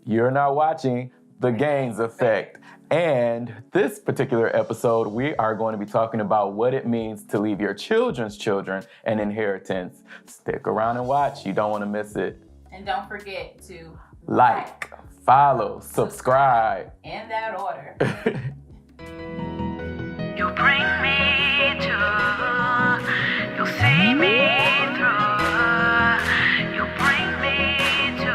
You're not watching The Gains Effect. And this particular episode, we are going to be talking about what it means to leave your children's children an inheritance. Stick around and watch. You don't want to miss it. And don't forget to Like, follow, subscribe. in that order. You bring me to, you see me through, you bring me to.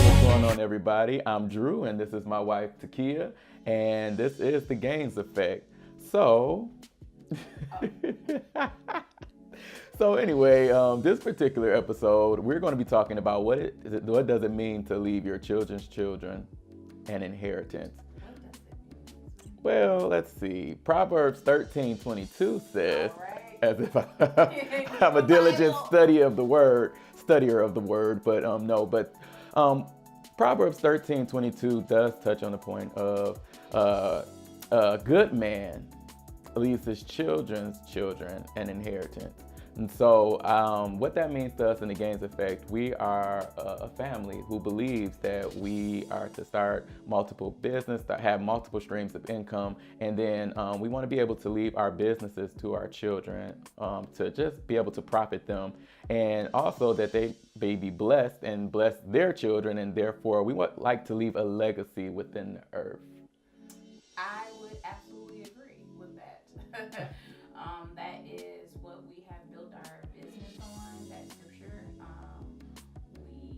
What's going on, everybody? I'm Drew, and this is my wife, Takia, and this is The Gains Effect. So anyway, this particular episode, we're going to be talking about what does it mean to leave your children's children an inheritance. Well, let's see. Proverbs 13:22 says, Alright. as if I'm a diligent studier of the word, but Proverbs 13:22 does touch on the point of a good man leaves his children's children an inheritance. And so what that means to us in the Gains Effect, we are a family who believes that we are to start multiple business, that have multiple streams of income, and then we want to be able to leave our businesses to our children to just be able to profit them, and also that they may be blessed and bless their children, and therefore we would like to leave a legacy within the earth. I would absolutely agree with that. That is what we have built our business on, that's for sure. We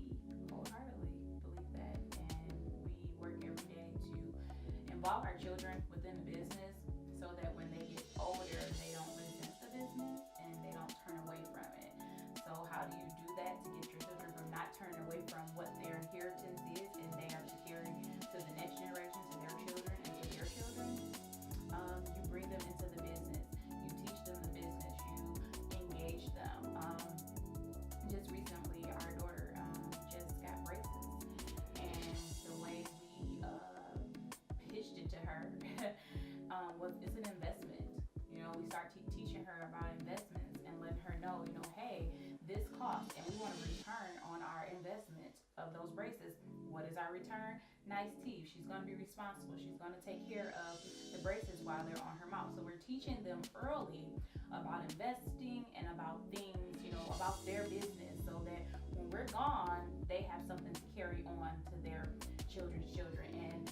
wholeheartedly believe that, and we work every day to involve our children within the business so that when they get older, they don't resent the business and they don't turn away from it. So how do you do that to get your children from not turning away from what their inheritance is and they are to carry to the next generation, to their children and to their children? You bring them into the business, you teach them the business, you engage them. Just recently, our daughter just got braces, and the way we pitched it to her was it's an investment. You know, we start teaching her about investments and letting her know, hey, this costs, and we want a return on our investment of those braces. What is our return? Nice teeth. She's going to be responsible. She's going to take care of the braces while they're on her mouth. So we're teaching them early about investing and about things, about their business, so that when we're gone, they have something to carry on to their children's children. And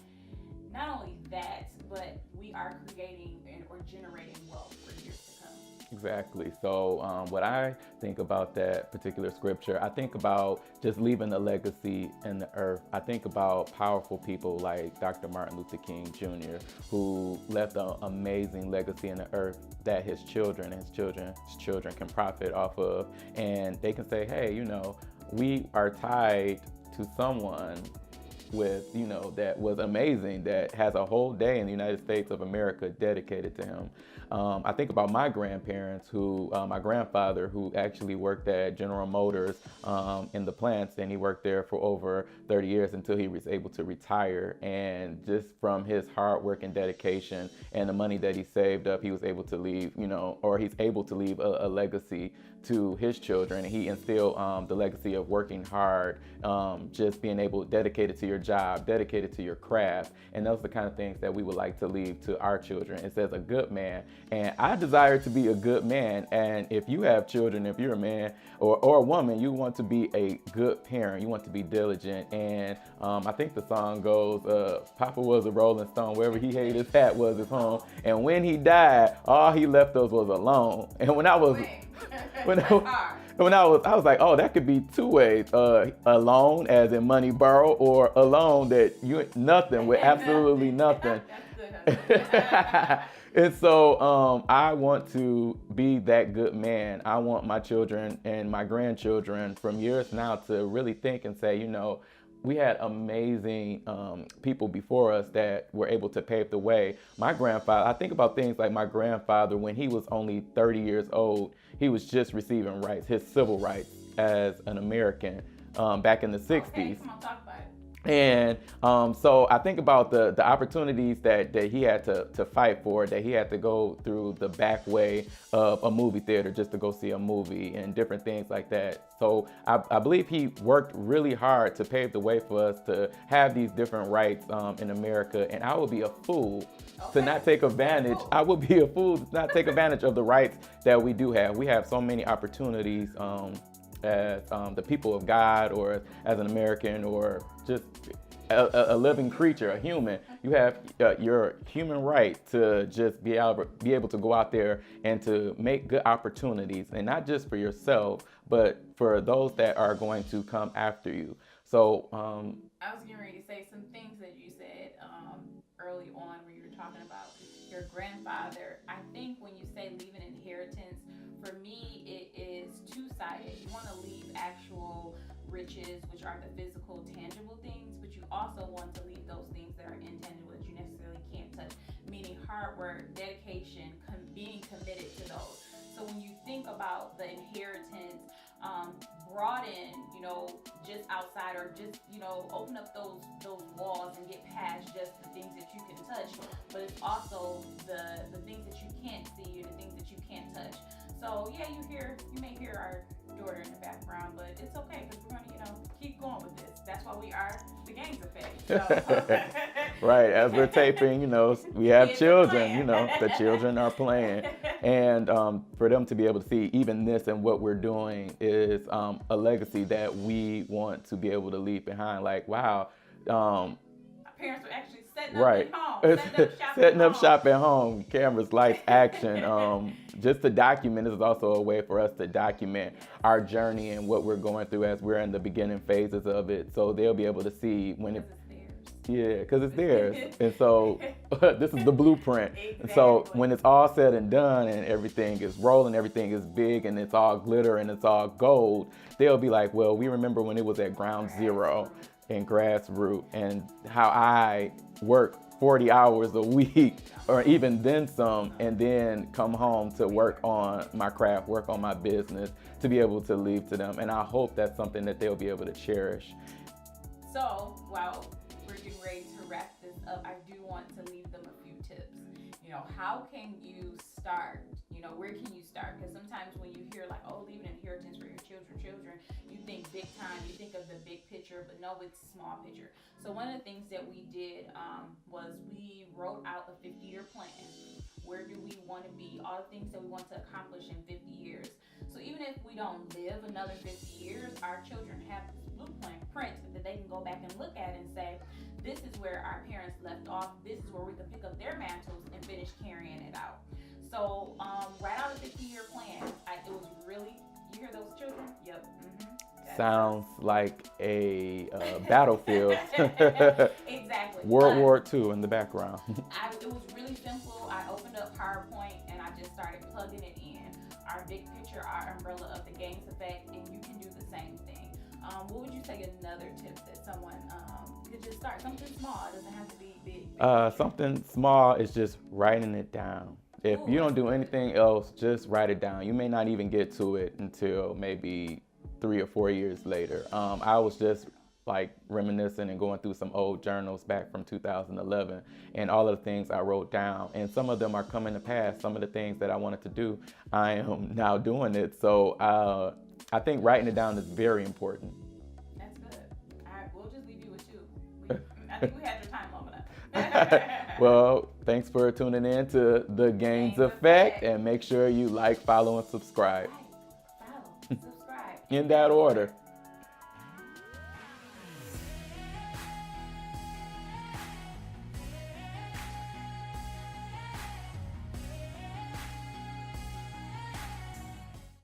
not only that, but we are creating or generating wealth for years to come. Exactly. So what I think about that particular scripture, I think about just leaving a legacy in the earth. I think about powerful people like Dr. Martin Luther King Jr., who left an amazing legacy in the earth that his children can profit off of. And they can say, hey, we are tied to someone with, that was amazing, that has a whole day in the United States of America dedicated to him. I think about my grandparents my grandfather who actually worked at General Motors in the plants, and he worked there for over 30 years until he was able to retire. And just from his hard work and dedication and the money that he saved up, he was able to leave, he's able to leave a legacy to his children. He instilled the legacy of working hard, just being able, dedicated to your job, dedicated to your craft. And those are the kind of things that we would like to leave to our children. It says a good man. And I desire to be a good man. And if you have children, if you're a man or a woman, you want to be a good parent. You want to be diligent. And I think the song goes, Papa was a Rolling Stone. Wherever he hid his hat was his home. And when he died, all he left us was alone. And when I was I was like, oh, that could be two ways. A loan, as in money borrowed, or a loan that you nothing, with absolutely nothing. And so I want to be that good man. I want my children and my grandchildren from years now to really think and say, we had amazing people before us that were able to pave the way. My grandfather, I think about things like my grandfather, when he was only 30 years old, he was just receiving rights, his civil rights as an American back in the 60s. Okay, come on, talk about it. And so I think about the opportunities that he had to fight for, that he had to go through the back way of a movie theater just to go see a movie and different things like that. So I believe he worked really hard to pave the way for us to have these different rights in America. And I would be a fool to not take advantage. I would be a fool to not take advantage of the rights that we do have. We have so many opportunities as the people of God, or as an American, or just a living creature, a human. You have your human right to just be able to go out there and to make good opportunities, and not just for yourself, but for those that are going to come after you. So I was getting ready to say some things that you said early on when you were talking about your grandfather. I think when you say leave an inheritance, for me, it is two-sided. You want to leave actual riches, which are the physical, tangible things, but you also want to leave those things that are intangible that you necessarily can't touch, meaning hard work, dedication, being committed to those. So when you think about the inheritance, broaden, just outside, or just, open up those walls and get past just the things that you can touch, but it's also the things that you can't see, or the things that you can't touch. So yeah, you may hear our daughter in the background, but it's okay, because we're gonna, keep going with this. That's why we are the Gangs Effect. So. Right, as we're taping, we have children, the children are playing. And for them to be able to see even this and what we're doing is a legacy that we want to be able to leave behind. Like, wow. Our parents were actually setting up right. at home, setting up shop at home, cameras, lights, action. Just to document, this is also a way for us to document our journey and what we're going through as we're in the beginning phases of it. So they'll be able to see when it. Yeah, because it's theirs. And so this is the blueprint. Exactly. And so when it's all said and done and everything is rolling, everything is big and it's all glitter and it's all gold, they'll be like, well, we remember when it was at ground zero and grassroots, and how I work 40 hours a week or even then some, and then come home to work on my craft, work on my business, to be able to leave to them. And I hope that's something that they'll be able to cherish. So, while we're getting ready to wrap this up, I do want to leave them a few tips. How can you start? Where can you start? Because sometimes when you hear like, oh, leave an inheritance for your children, you think big time, you think of the big picture, but no, it's small picture. So one of the things that we did was we wrote out a 50-year plan. Where do we want to be? All the things that we want to accomplish in 50 years. So even if we don't live another 50 years, our children have this blueprint that they can go back and look at and say, this is where our parents left off. This is where we can pick up their mantles and finish carrying it out. So write out a 50-year plan. It was really, you hear those children? Yep. Mm-hmm. Sounds like a battlefield. Exactly. World War II in the background. It was really simple. I opened up PowerPoint and I just started plugging it in. Our big picture, our umbrella of the Gangs Effect, and you can do the same thing. What would you say another tip that someone could just start? Something small. It doesn't have to be big. Something small is just writing it down. If you don't do anything else, just write it down. You may not even get to it until maybe 3 or 4 years later. I was just like reminiscing and going through some old journals back from 2011, and all of the things I wrote down, and some of them are coming to pass. Some of the things that I wanted to do, I am now doing it. So I think writing it down is very important. That's good. All right, we'll just leave you with 2. I think we had your time long enough. Well, thanks for tuning in to The Gangs Effect, and make sure you like, follow, and subscribe. Follow, subscribe. In that order.